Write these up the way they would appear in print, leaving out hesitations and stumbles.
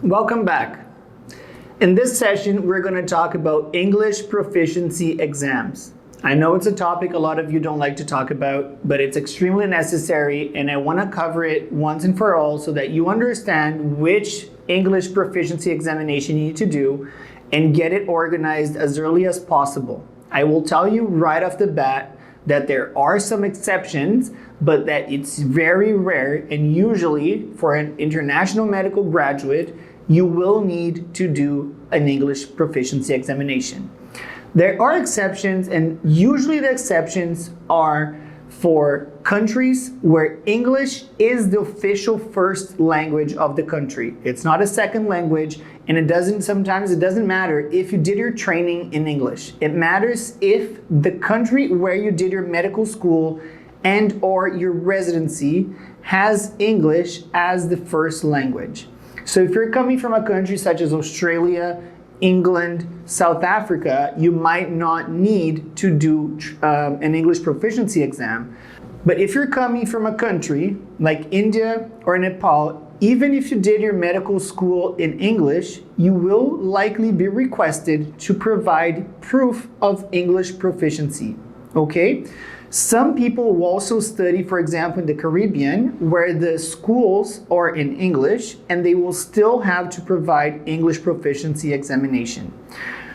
Welcome back. In this session, we're going to talk about English proficiency exams. I know it's a topic a lot of you don't like to talk about, but it's extremely necessary, and I want to cover it once and for all so that you understand which English proficiency examination you need to do and get it organized as early as possible. I will tell you right off the bat that there are some exceptions, but that it's very rare, and usually for an international medical graduate, you will need to do an English proficiency examination. There are exceptions, and usually the exceptions are for countries where English is the official first language of the country. It's not a second language, and sometimes it doesn't matter if you did your training in English. It matters if the country where you did your medical school and or your residency has English as the first language. So if you're coming from a country such as Australia, England, South Africa, you might not need to do an English proficiency exam. But if you're coming from a country like India or Nepal, even if you did your medical school in English, you will likely be requested to provide proof of English proficiency, okay? Some people will also study, for example, in the Caribbean, where the schools are in English, and they will still have to provide English proficiency examination.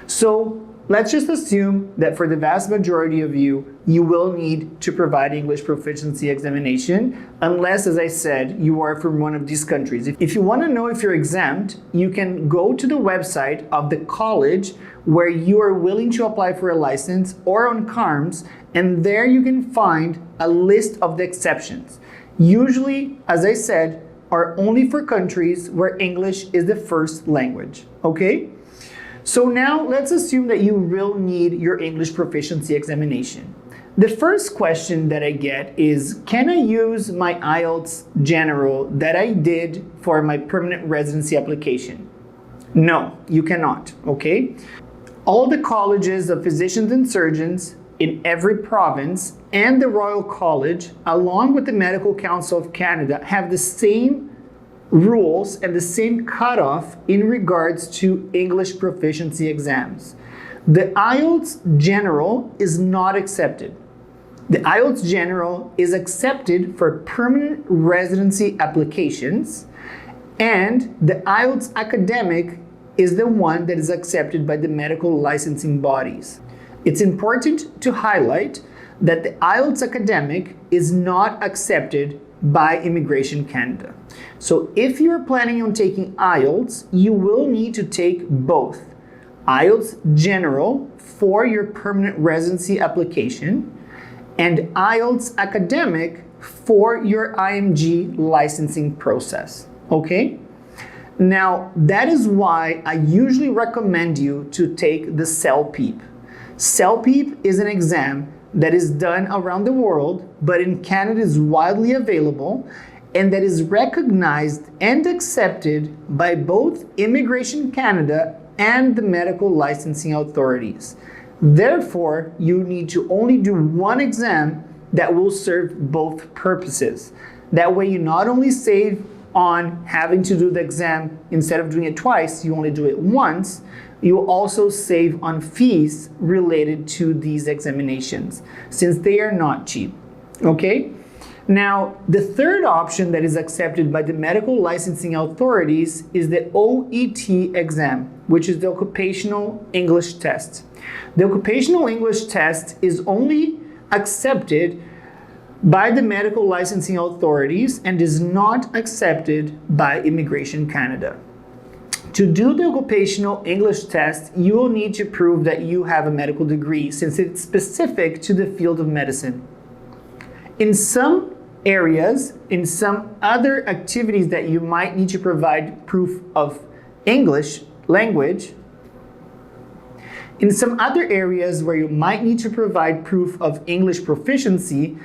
So let's just assume that for the vast majority of you, you will need to provide English proficiency examination, unless, as I said, you are from one of these countries. If you want to know if you're exempt, you can go to the website of the college where you are willing to apply for a license, or on CARMS, and there you can find a list of the exceptions. Usually, as I said, are only for countries where English is the first language, okay? So now let's assume that you will need your English proficiency examination. The first question that I get is, can I use my IELTS General that I did for my permanent residency application? No, you cannot, okay? All the colleges of physicians and surgeons in every province and the Royal College, along with the Medical Council of Canada, have the same rules and the same cutoff in regards to English proficiency exams. The IELTS General is not accepted. The IELTS General is accepted for permanent residency applications, and the IELTS Academic is the one that is accepted by the medical licensing bodies. It's important to highlight that the IELTS Academic is not accepted by Immigration Canada. So if you're planning on taking IELTS, you will need to take both IELTS General for your permanent residency application and IELTS Academic for your IMG licensing process, okay? Now, that is why I usually recommend you to take the CELPIP. CELPIP is an exam that is done around the world, but in Canada is widely available, and that is recognized and accepted by both Immigration Canada and the medical licensing authorities. Therefore, you need to only do one exam that will serve both purposes. That way you not only save on having to do the exam, instead of doing it twice, you only do it once, you will also save on fees related to these examinations, since they are not cheap, okay? Now, the third option that is accepted by the medical licensing authorities is the OET exam, which is the Occupational English Test. The Occupational English Test is only accepted by the medical licensing authorities and is not accepted by Immigration Canada. To do the Occupational English Test, you will need to prove that you have a medical degree, since it's specific to the field of medicine. In some areas, in some other activities that you might need to provide proof of English language, in some other areas where you might need to provide proof of English proficiency,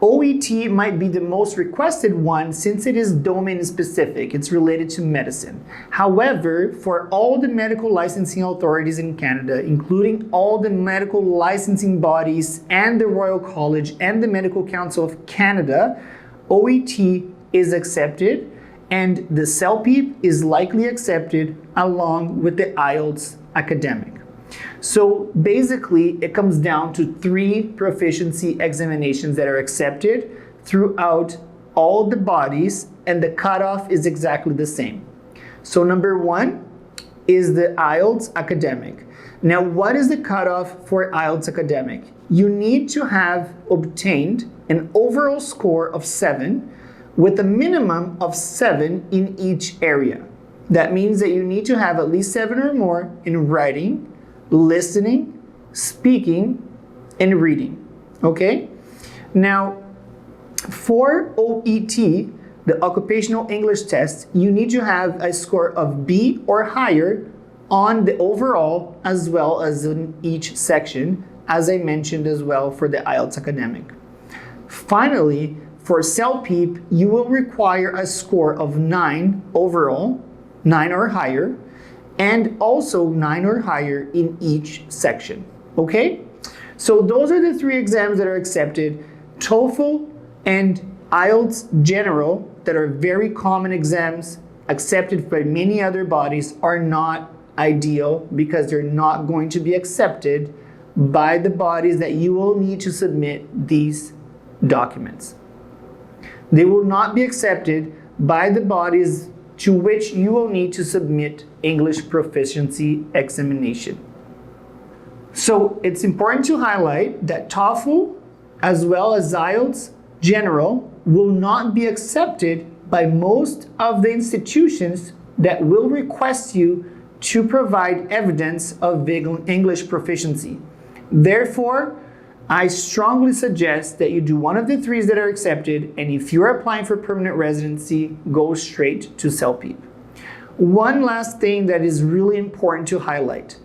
OET might be the most requested one, since it is domain specific. It's related to medicine. However, for all the medical licensing authorities in Canada, including all the medical licensing bodies and the Royal College and the Medical Council of Canada, OET is accepted, and the CELPIP is likely accepted along with the IELTS Academic. So basically, it comes down to 3 proficiency examinations that are accepted throughout all the bodies, and the cutoff is exactly the same. So number 1 is the IELTS Academic. Now, what is the cutoff for IELTS Academic? You need to have obtained an overall score of 7 with a minimum of 7 in each area. That means that you need to have at least 7 or more in writing, listening, speaking, and reading. Okay? Now, for OET, the Occupational English Test, you need to have a score of B or higher on the overall as well as in each section, as I mentioned as well for the IELTS Academic. Finally, for CELPIP, you will require a score of 9 overall, 9 or higher, and also 9 or higher in each section. Okay? So those are the 3 exams that are accepted: TOEFL and IELTS General, that are very common exams accepted by many other bodies, are not ideal because they're not going to be accepted by the bodies that you will need to submit these documents. They will not be accepted by the bodies to which you will need to submit English proficiency examination. So it's important to highlight that TOEFL as well as IELTS General will not be accepted by most of the institutions that will request you to provide evidence of English proficiency. Therefore, I strongly suggest that you do one of the 3 that are accepted, and if you're applying for permanent residency, go straight to CELPIP. One last thing that is really important to highlight.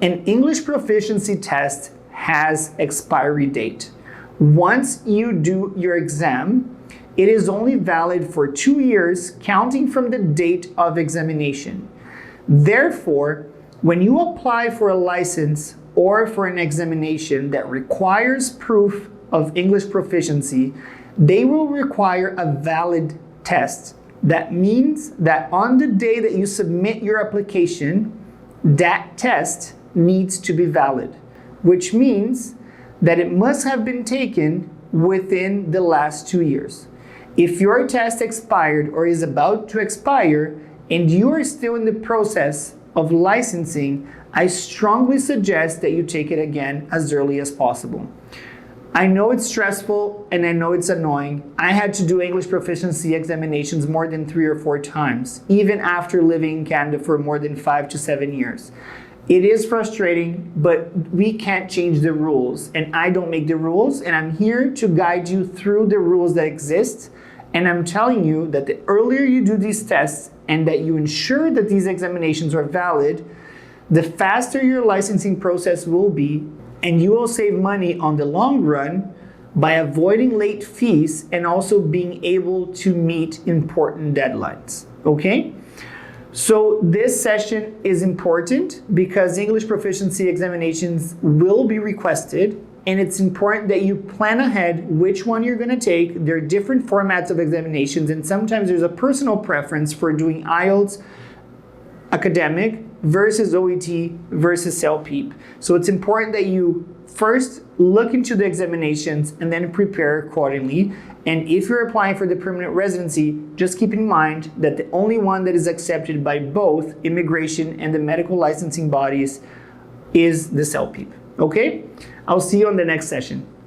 An English proficiency test has expiry date. Once you do your exam, it is only valid for 2 years, counting from the date of examination. Therefore, when you apply for a license or for an examination that requires proof of English proficiency, they will require a valid test. That means that on the day that you submit your application, that test needs to be valid, which means that it must have been taken within the last 2 years. If your test expired or is about to expire and you are still in the process of licensing, I strongly suggest that you take it again as early as possible. I know it's stressful and I know it's annoying. I had to do English proficiency examinations more than 3 or 4 times, even after living in Canada for more than 5 to 7 years. It is frustrating, but we can't change the rules, and I don't make the rules, and I'm here to guide you through the rules that exist. And I'm telling you that the earlier you do these tests and that you ensure that these examinations are valid, the faster your licensing process will be, and you will save money on the long run by avoiding late fees and also being able to meet important deadlines. Okay? So this session is important because English proficiency examinations will be requested, and it's important that you plan ahead which one you're going to take. There are different formats of examinations, and sometimes there's a personal preference for doing IELTS Academic versus OET versus CELPIP. So it's important that you first look into the examinations and then prepare accordingly. And if you're applying for the permanent residency, just keep in mind that the only one that is accepted by both immigration and the medical licensing bodies is the CELPIP. Okay? I'll see you on the next session.